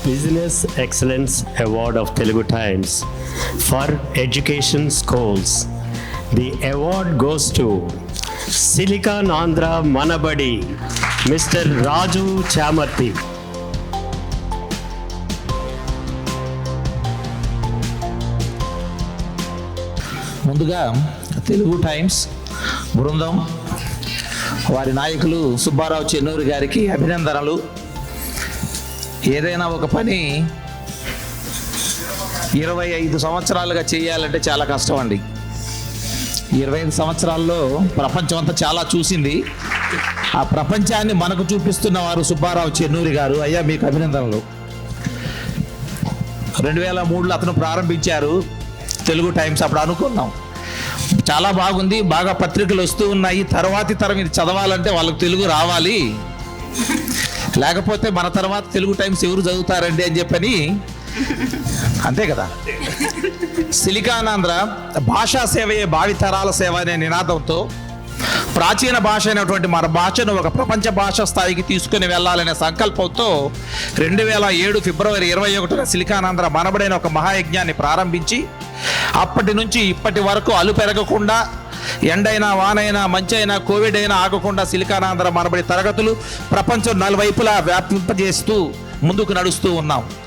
Business Excellence Award of Telugu Times for Education Schools. The award goes to Silicon Andhra Manabadi, Mr. Raju Chamarthi. ముందుగా Telugu times బృందం వారి నాయకులు సుబ్బారావు చెన్నూరు గారికి అభినందనలు. ఏదైనా ఒక పని 25 సంవత్సరాలుగా చేయాలంటే చాలా కష్టం అండి. 25 సంవత్సరాల్లో ప్రపంచం అంతా చాలా చూసింది. ఆ ప్రపంచాన్ని మనకు చూపిస్తున్న వారు సుబ్బారావు చెన్నూరి గారు. అయ్యా మీకు అభినందనలు. 2003లో అతను ప్రారంభించారు తెలుగు టైమ్స్. అప్పుడు అనుకున్నాం చాలా బాగుంది, బాగా పత్రికలు వస్తూ ఉన్నాయి, తర్వాతి తరం ఇది చదవాలంటే వాళ్ళకు తెలుగు రావాలి, లేకపోతే మన తర్వాత తెలుగు టైమ్స్ ఎవరు చదువుతారండి అని చెప్పని. అంతే కదా. సిలికాన్ ఆంధ్ర భాషా సేవయే భావితరాల సేవ అనే నినాదంతో ప్రాచీన భాష అయినటువంటి మన భాషను ఒక ప్రపంచ భాష స్థాయికి తీసుకుని వెళ్ళాలనే సంకల్పంతో 2007 ఫిబ్రవరి 21న సిలికాన్ ఆంధ్ర మనబడైన ఒక మహాయజ్ఞాన్ని ప్రారంభించి అప్పటి నుంచి ఇప్పటి వరకు అలు పెరగకుండా, ఎండైనా వానైనా మంచైనా కోవిడ్ అయినా ఆగకుండా సిలికాన్ ఆంధ్ర మనబడి తరగతులు ప్రపంచం నలువైపులా వ్యాపింపజేస్తూ ముందుకు నడుస్తూ ఉన్నాం.